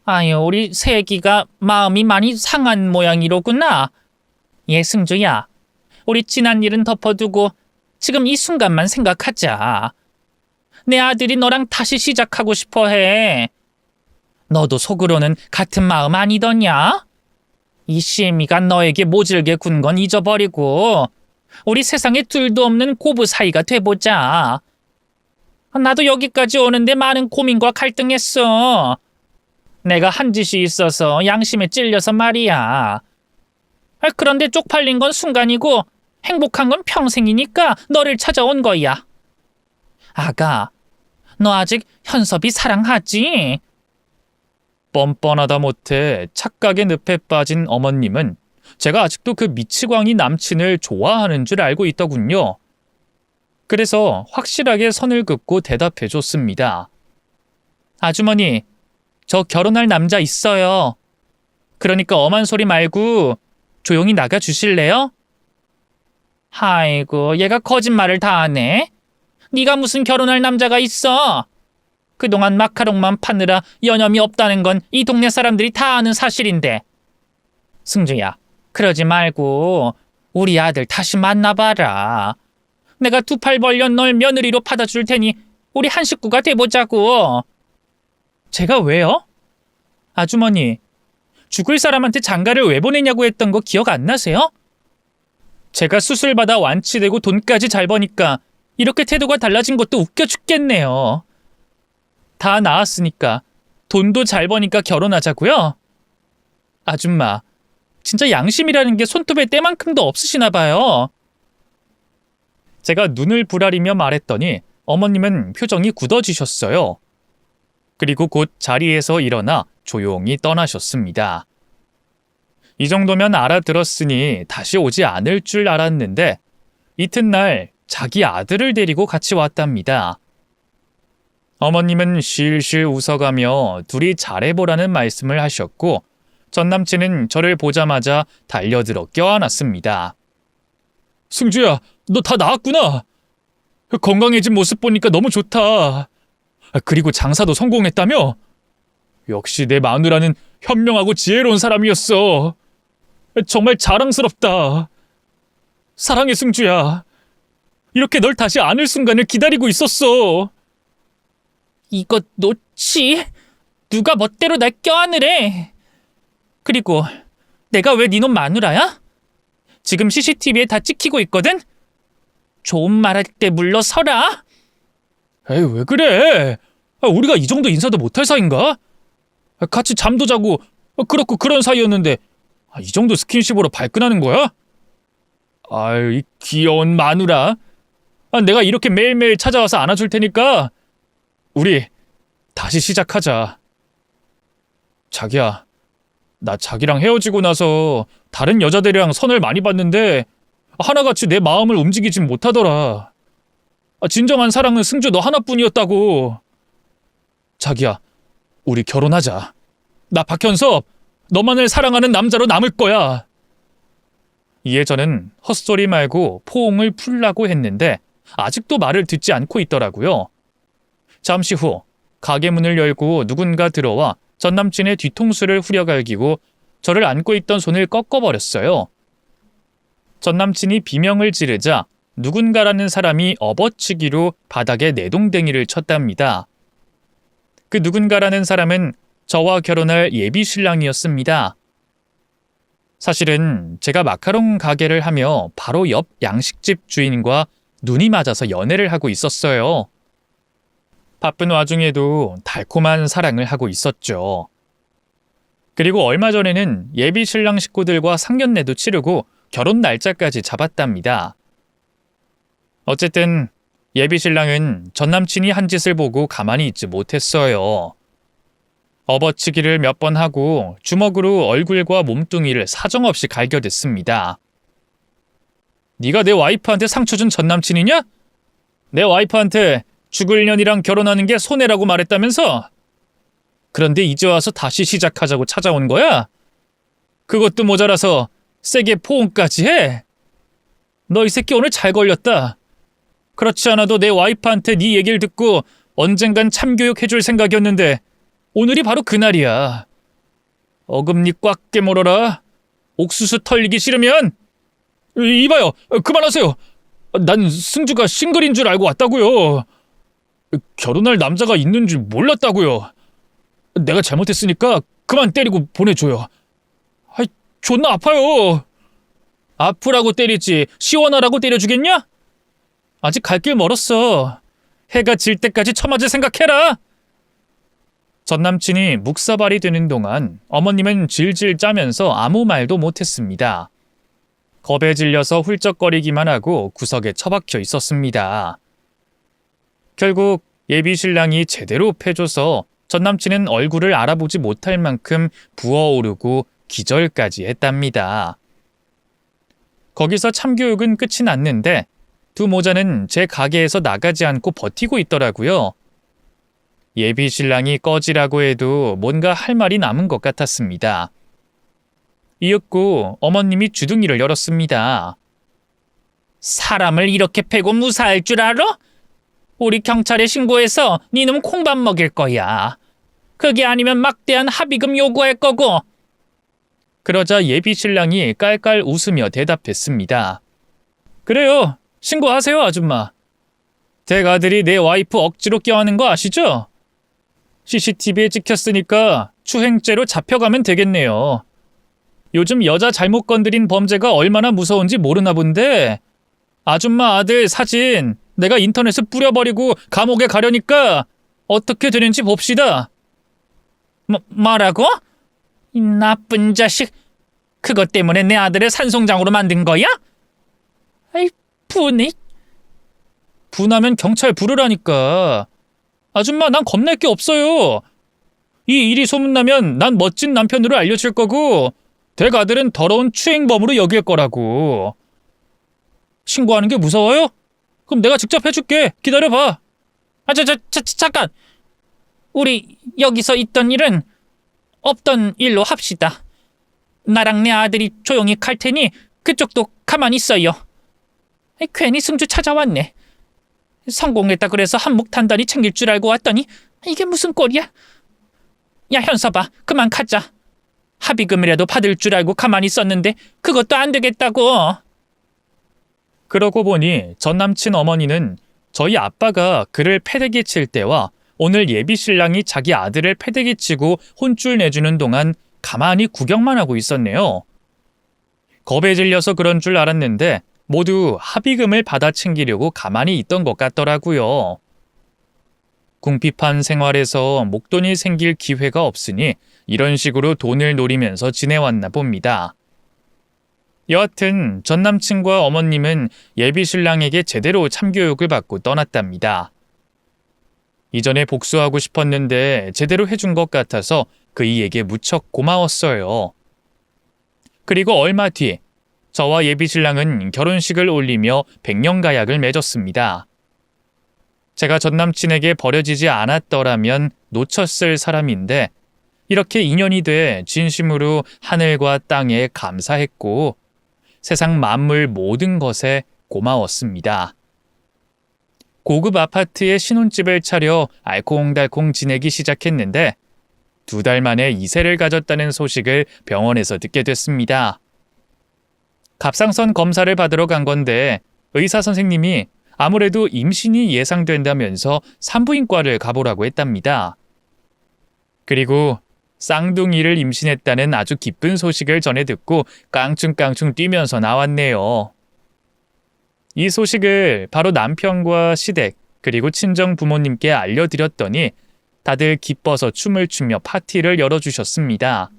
아유, 우리 새애기가 마음이 많이 상한 모양이로구나. 예, 승주야. 우리 지난 일은 덮어두고 지금 이 순간만 생각하자. 내 아들이 너랑 다시 시작하고 싶어 해. 너도 속으로는 같은 마음 아니더냐? 이 시애미가 너에게 모질게 군 건 잊어버리고 우리 세상에 둘도 없는 고부 사이가 돼보자. 나도 여기까지 오는데 많은 고민과 갈등했어. 내가 한 짓이 있어서 양심에 찔려서 말이야. 그런데 쪽팔린 건 순간이고 행복한 건 평생이니까 너를 찾아온 거야. 아가, 너 아직 현섭이 사랑하지? 뻔뻔하다 못해 착각의 늪에 빠진 어머님은 제가 아직도 그 미치광이 남친을 좋아하는 줄 알고 있더군요. 그래서 확실하게 선을 긋고 대답해줬습니다. 아주머니, 저 결혼할 남자 있어요. 그러니까 엄한 소리 말고 조용히 나가 주실래요? 아이고, 얘가 거짓말을 다 하네. 네가 무슨 결혼할 남자가 있어? 그동안 마카롱만 파느라 여념이 없다는 건 이 동네 사람들이 다 아는 사실인데. 승주야, 그러지 말고 우리 아들 다시 만나봐라. 내가 2 팔 벌려 널 며느리로 받아줄 테니 우리 한 식구가 돼보자고. 제가 왜요? 아주머니, 죽을 사람한테 장가를 왜 보내냐고 했던 거 기억 안 나세요? 제가 수술받아 완치되고 돈까지 잘 버니까 이렇게 태도가 달라진 것도 웃겨 죽겠네요. 다 나았으니까 돈도 잘 버니까 결혼하자고요? 아줌마, 진짜 양심이라는 게 손톱에 때만큼도 없으시나 봐요. 제가 눈을 부라리며 말했더니 어머님은 표정이 굳어지셨어요. 그리고 곧 자리에서 일어나 조용히 떠나셨습니다. 이 정도면 알아들었으니 다시 오지 않을 줄 알았는데 이튿날 자기 아들을 데리고 같이 왔답니다. 어머님은 실실 웃어가며 둘이 잘해보라는 말씀을 하셨고 전 남친은 저를 보자마자 달려들어 껴안았습니다. 승주야, 너 다 나았구나. 건강해진 모습 보니까 너무 좋다. 그리고 장사도 성공했다며? 역시 내 마누라는 현명하고 지혜로운 사람이었어. 정말 자랑스럽다. 사랑해, 승주야. 이렇게 널 다시 안을 순간을 기다리고 있었어. 이것 놓치? 누가 멋대로 날 껴안으래? 그리고 내가 왜 니놈 마누라야? 지금 CCTV에 다 찍히고 있거든? 좋은 말 할 때 물러서라. 에이, 왜 그래? 우리가 이 정도 인사도 못할 사이인가? 같이 잠도 자고 그렇고 그런 사이였는데 이 정도 스킨십으로 발끈하는 거야? 아유, 이 귀여운 마누라. 내가 이렇게 매일매일 찾아와서 안아줄 테니까 우리 다시 시작하자. 자기야, 나 자기랑 헤어지고 나서 다른 여자들이랑 선을 많이 봤는데 하나같이 내 마음을 움직이진 못하더라. 진정한 사랑은 승주 너 하나뿐이었다고. 자기야, 우리 결혼하자. 나 박현섭, 너만을 사랑하는 남자로 남을 거야. 이에 저는 헛소리 말고 포옹을 풀라고 했는데 아직도 말을 듣지 않고 있더라고요. 잠시 후 가게 문을 열고 누군가 들어와 전남친의 뒤통수를 후려갈기고 저를 안고 있던 손을 꺾어버렸어요. 전남친이 비명을 지르자 누군가라는 사람이 업어치기로 바닥에 내동댕이를 쳤답니다. 그 누군가라는 사람은 저와 결혼할 예비 신랑이었습니다. 사실은 제가 마카롱 가게를 하며 바로 옆 양식집 주인과 눈이 맞아서 연애를 하고 있었어요. 바쁜 와중에도 달콤한 사랑을 하고 있었죠. 그리고 얼마 전에는 예비 신랑 식구들과 상견례도 치르고 결혼 날짜까지 잡았답니다. 어쨌든 예비 신랑은 전 남친이 한 짓을 보고 가만히 있지 못했어요. 업어치기를 몇 번 하고 주먹으로 얼굴과 몸뚱이를 사정없이 갈겨댔습니다. 네가 내 와이프한테 상처 준 전 남친이냐? 내 와이프한테 죽을 년이랑 결혼하는 게 손해라고 말했다면서? 그런데 이제 와서 다시 시작하자고 찾아온 거야? 그것도 모자라서 세게 포옹까지 해? 너 이 새끼 오늘 잘 걸렸다. 그렇지 않아도 내 와이프한테 네 얘기를 듣고 언젠간 참교육 해줄 생각이었는데 오늘이 바로 그날이야. 어금니 꽉 깨물어라. 옥수수 털리기 싫으면 이봐요. 그만하세요. 난 승주가 싱글인 줄 알고 왔다고요. 결혼할 남자가 있는 줄 몰랐다고요. 내가 잘못했으니까 그만 때리고 보내줘요. 존나 아파요. 아프라고 때리지 시원하라고 때려주겠냐? 아직 갈 길 멀었어. 해가 질 때까지 처맞을 생각해라. 전 남친이 묵사발이 되는 동안 어머님은 질질 짜면서 아무 말도 못했습니다. 겁에 질려서 훌쩍거리기만 하고 구석에 처박혀 있었습니다. 결국 예비 신랑이 제대로 패줘서 전 남친은 얼굴을 알아보지 못할 만큼 부어오르고 기절까지 했답니다. 거기서 참교육은 끝이 났는데 두 모자는 제 가게에서 나가지 않고 버티고 있더라고요. 예비 신랑이 꺼지라고 해도 뭔가 할 말이 남은 것 같았습니다. 이윽고 어머님이 주둥이를 열었습니다. 사람을 이렇게 패고 무사할 줄 알아? 우리 경찰에 신고해서 니놈 콩밥 먹일 거야. 그게 아니면 막대한 합의금 요구할 거고. 그러자 예비 신랑이 깔깔 웃으며 대답했습니다. 그래요. 신고하세요, 아줌마. 댁 아들이 내 와이프 억지로 껴안은 거 아시죠? CCTV에 찍혔으니까 추행죄로 잡혀가면 되겠네요. 요즘 여자 잘못 건드린 범죄가 얼마나 무서운지 모르나 본데 아줌마 아들 사진 내가 인터넷에 뿌려버리고 감옥에 가려니까 어떻게 되는지 봅시다. 뭐라고? 이 나쁜 자식. 그것 때문에 내 아들을 산송장으로 만든 거야? 아이, 분해. 분하면 경찰 부르라니까. 아줌마, 난 겁낼 게 없어요. 이 일이 소문나면 난 멋진 남편으로 알려질 거고 댁 아들은 더러운 추행범으로 여길 거라고. 신고하는 게 무서워요? 그럼 내가 직접 해줄게. 기다려봐. 잠깐. 우리 여기서 있던 일은 없던 일로 합시다. 나랑 내 아들이 조용히 갈 테니 그쪽도 가만히 있어요. 괜히 승주 찾아왔네. 성공했다 그래서 한몫 단단히 챙길 줄 알고 왔더니 이게 무슨 꼴이야? 야, 현서봐, 그만 가자. 합의금이라도 받을 줄 알고 가만히 있었는데 그것도 안 되겠다고. 그러고 보니 전 남친 어머니는 저희 아빠가 그를 패대기 칠 때와 오늘 예비 신랑이 자기 아들을 패대기 치고 혼쭐 내주는 동안 가만히 구경만 하고 있었네요. 겁에 질려서 그런 줄 알았는데 모두 합의금을 받아 챙기려고 가만히 있던 것 같더라고요. 궁핍한 생활에서 목돈이 생길 기회가 없으니 이런 식으로 돈을 노리면서 지내왔나 봅니다. 여하튼 전 남친과 어머님은 예비 신랑에게 제대로 참교육을 받고 떠났답니다. 이전에 복수하고 싶었는데 제대로 해준 것 같아서 그이에게 무척 고마웠어요. 그리고 얼마 뒤 저와 예비 신랑은 결혼식을 올리며 백년가약을 맺었습니다. 제가 전 남친에게 버려지지 않았더라면 놓쳤을 사람인데 이렇게 인연이 돼 진심으로 하늘과 땅에 감사했고 세상 만물 모든 것에 고마웠습니다. 고급 아파트에 신혼집을 차려 알콩달콩 지내기 시작했는데 2달 만에 2세를 가졌다는 소식을 병원에서 듣게 됐습니다. 갑상선 검사를 받으러 간 건데 의사 선생님이 아무래도 임신이 예상된다면서 산부인과를 가보라고 했답니다. 그리고 쌍둥이를 임신했다는 아주 기쁜 소식을 전해 듣고 깡충깡충 뛰면서 나왔네요. 이 소식을 바로 남편과 시댁 그리고 친정 부모님께 알려드렸더니 다들 기뻐서 춤을 추며 파티를 열어주셨습니다.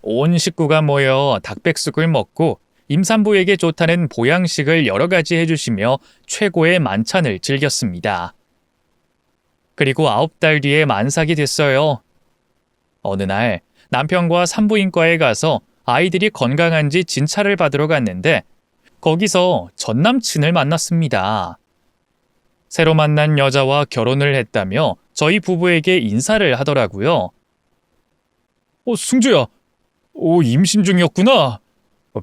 온 식구가 모여 닭백숙을 먹고 임산부에게 좋다는 보양식을 여러 가지 해주시며 최고의 만찬을 즐겼습니다. 그리고 9달 뒤에 만삭이 됐어요. 어느 날 남편과 산부인과에 가서 아이들이 건강한지 진찰을 받으러 갔는데 거기서 전 남친을 만났습니다. 새로 만난 여자와 결혼을 했다며 저희 부부에게 인사를 하더라고요. 승주야, 임신 중이었구나.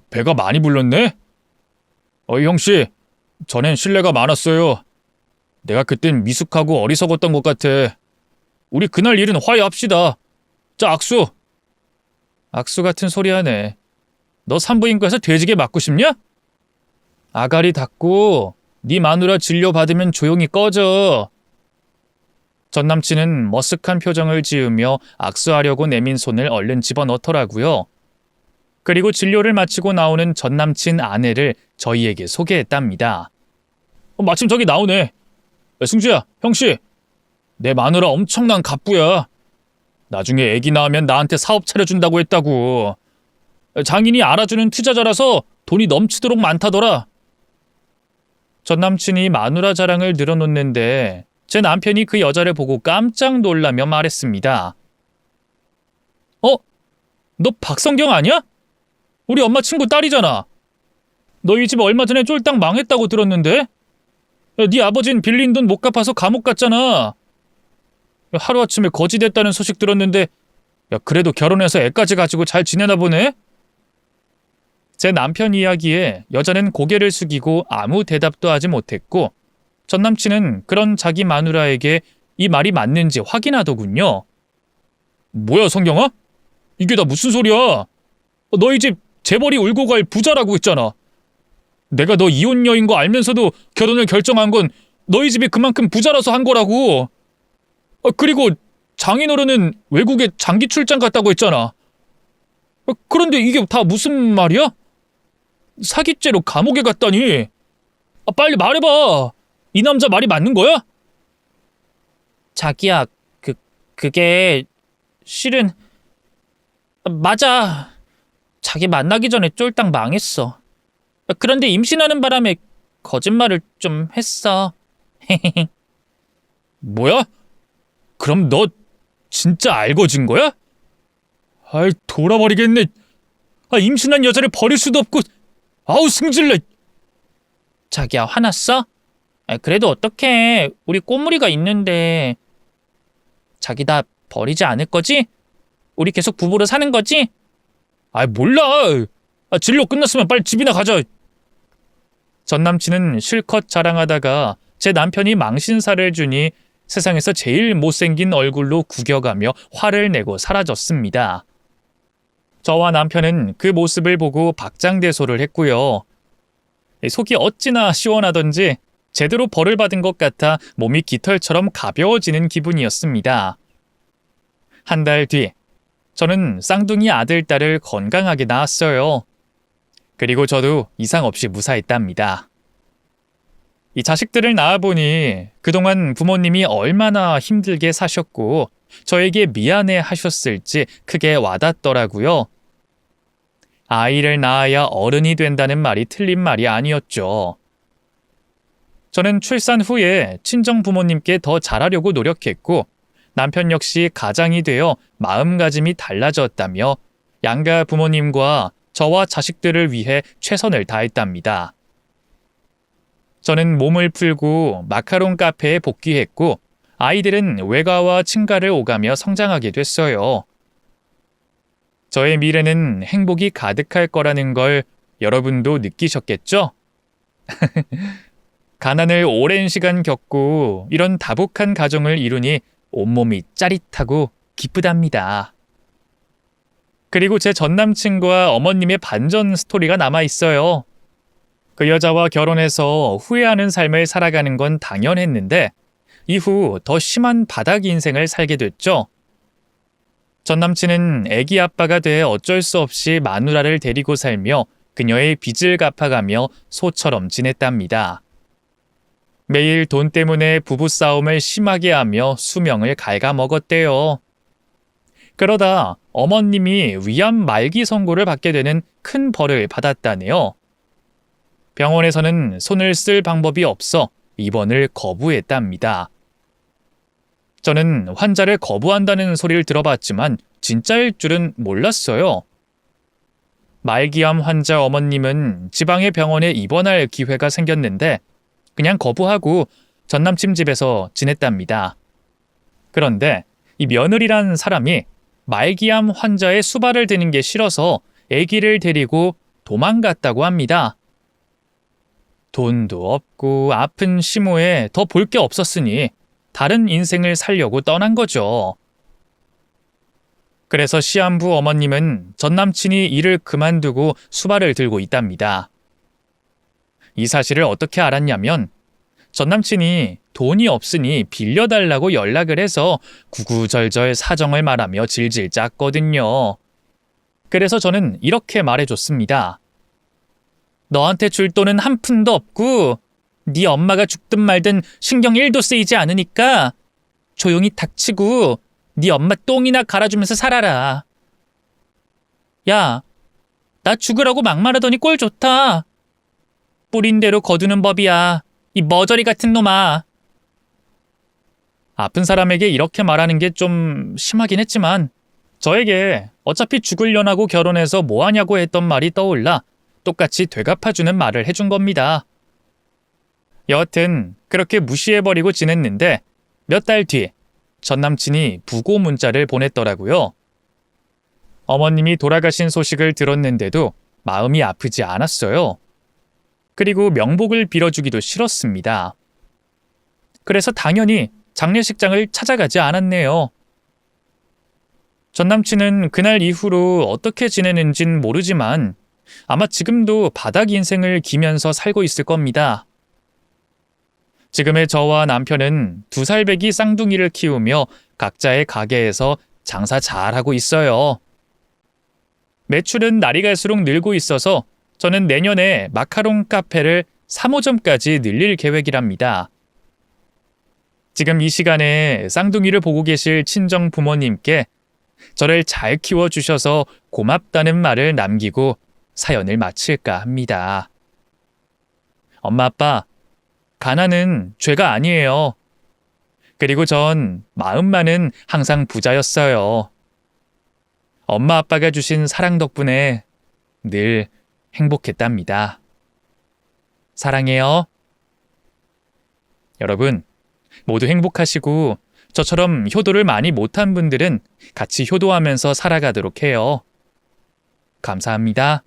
배가 많이 불렀네. 형씨, 전엔 신뢰가 많았어요. 내가 그땐 미숙하고 어리석었던 것 같아. 우리 그날 일은 화해합시다. 자, 악수. 악수 같은 소리 하네. 너 산부인과에서 돼지게 맞고 싶냐? 아가리 닫고 네 마누라 진료받으면 조용히 꺼져. 전 남친은 머쓱한 표정을 지으며 악수하려고 내민 손을 얼른 집어넣더라고요. 그리고 진료를 마치고 나오는 전 남친 아내를 저희에게 소개했답니다. 마침 저기 나오네. 승주야, 형씨. 내 마누라 엄청난 갑부야. 나중에 애기 낳으면 나한테 사업 차려준다고 했다고. 장인이 알아주는 투자자라서 돈이 넘치도록 많다더라. 전 남친이 마누라 자랑을 늘어놓는데 제 남편이 그 여자를 보고 깜짝 놀라며 말했습니다. 너 박성경 아니야? 우리 엄마 친구 딸이잖아. 너희 집 얼마 전에 쫄딱 망했다고 들었는데? 네 아버진 빌린 돈 못 갚아서 감옥 갔잖아. 하루아침에 거지 됐다는 소식 들었는데 그래도 결혼해서 애까지 가지고 잘 지내나 보네? 제 남편 이야기에 여자는 고개를 숙이고 아무 대답도 하지 못했고 전 남친은 그런 자기 마누라에게 이 말이 맞는지 확인하더군요. 뭐야, 성경아? 이게 다 무슨 소리야? 너희 집 재벌이 울고 갈 부자라고 했잖아. 내가 너 이혼녀인 거 알면서도 결혼을 결정한 건 너희 집이 그만큼 부자라서 한 거라고. 그리고 장인어른은 외국에 장기 출장 갔다고 했잖아. 그런데 이게 다 무슨 말이야? 사기죄로 감옥에 갔다니. 빨리 말해봐. 이 남자 말이 맞는 거야? 자기야, 그게 실은 맞아. 자기 만나기 전에 쫄딱 망했어. 그런데 임신하는 바람에 거짓말을 좀 했어. 뭐야? 그럼 너 진짜 알거진 거야? 아이, 돌아버리겠네. 임신한 여자를 버릴 수도 없고. 아우, 승질내. 자기야, 화났어? 그래도 어떡해. 우리 꼬물이가 있는데. 자기 나 버리지 않을 거지? 우리 계속 부부로 사는 거지? 몰라. 진료 끝났으면 빨리 집이나 가자. 전 남친은 실컷 자랑하다가 제 남편이 망신살을 주니 세상에서 제일 못생긴 얼굴로 구겨가며 화를 내고 사라졌습니다. 저와 남편은 그 모습을 보고 박장대소를 했고요. 속이 어찌나 시원하던지 제대로 벌을 받은 것 같아 몸이 깃털처럼 가벼워지는 기분이었습니다. 한 달 뒤, 저는 쌍둥이 아들, 딸을 건강하게 낳았어요. 그리고 저도 이상 없이 무사했답니다. 이 자식들을 낳아보니 그동안 부모님이 얼마나 힘들게 사셨고 저에게 미안해 하셨을지 크게 와닿더라고요. 아이를 낳아야 어른이 된다는 말이 틀린 말이 아니었죠. 저는 출산 후에 친정 부모님께 더 잘하려고 노력했고 남편 역시 가장이 되어 마음가짐이 달라졌다며 양가 부모님과 저와 자식들을 위해 최선을 다했답니다. 저는 몸을 풀고 마카롱 카페에 복귀했고 아이들은 외가와 친가를 오가며 성장하게 됐어요. 저의 미래는 행복이 가득할 거라는 걸 여러분도 느끼셨겠죠? 가난을 오랜 시간 겪고 이런 다복한 가정을 이루니 온몸이 짜릿하고 기쁘답니다. 그리고 제 전남친과 어머님의 반전 스토리가 남아있어요. 그 여자와 결혼해서 후회하는 삶을 살아가는 건 당연했는데 이후 더 심한 바닥 인생을 살게 됐죠. 전남친은 아기 아빠가 돼 어쩔 수 없이 마누라를 데리고 살며 그녀의 빚을 갚아가며 소처럼 지냈답니다. 매일 돈 때문에 부부싸움을 심하게 하며 수명을 갉아먹었대요. 그러다 어머님이 위암 말기 선고를 받게 되는 큰 벌을 받았다네요. 병원에서는 손을 쓸 방법이 없어 입원을 거부했답니다. 저는 환자를 거부한다는 소리를 들어봤지만 진짜일 줄은 몰랐어요. 말기암 환자 어머님은 지방의 병원에 입원할 기회가 생겼는데 그냥 거부하고 전남친 집에서 지냈답니다. 그런데 이 며느리란 사람이 말기암 환자의 수발을 드는 게 싫어서 아기를 데리고 도망갔다고 합니다. 돈도 없고 아픈 시모에 더 볼 게 없었으니 다른 인생을 살려고 떠난 거죠. 그래서 시한부 어머님은 전남친이 일을 그만두고 수발을 들고 있답니다. 이 사실을 어떻게 알았냐면 전남친이 돈이 없으니 빌려달라고 연락을 해서 구구절절 사정을 말하며 질질 짰거든요. 그래서 저는 이렇게 말해줬습니다. 너한테 줄 돈은 한 푼도 없고 네 엄마가 죽든 말든 신경 1도 쓰이지 않으니까 조용히 닥치고 네 엄마 똥이나 갈아주면서 살아라. 야, 나 죽으라고 막말하더니 꼴 좋다. 뿌린 대로 거두는 법이야. 이 머저리 같은 놈아. 아픈 사람에게 이렇게 말하는 게 좀 심하긴 했지만 저에게 어차피 죽으려나고 결혼해서 뭐하냐고 했던 말이 떠올라 똑같이 되갚아주는 말을 해준 겁니다. 여하튼 그렇게 무시해버리고 지냈는데 몇 달 뒤 전남친이 부고 문자를 보냈더라고요. 어머님이 돌아가신 소식을 들었는데도 마음이 아프지 않았어요. 그리고 명복을 빌어주기도 싫었습니다. 그래서 당연히 장례식장을 찾아가지 않았네요. 전남친은 그날 이후로 어떻게 지내는진 모르지만 아마 지금도 바닥 인생을 기면서 살고 있을 겁니다. 지금의 저와 남편은 2살배기 쌍둥이를 키우며 각자의 가게에서 장사 잘하고 있어요. 매출은 날이 갈수록 늘고 있어서 저는 내년에 마카롱 카페를 3호점까지 늘릴 계획이랍니다. 지금 이 시간에 쌍둥이를 보고 계실 친정 부모님께 저를 잘 키워주셔서 고맙다는 말을 남기고 사연을 마칠까 합니다. 엄마, 아빠, 가난은 죄가 아니에요. 그리고 전 마음만은 항상 부자였어요. 엄마, 아빠가 주신 사랑 덕분에 늘 행복했답니다. 사랑해요. 여러분, 모두 행복하시고 저처럼 효도를 많이 못한 분들은 같이 효도하면서 살아가도록 해요. 감사합니다.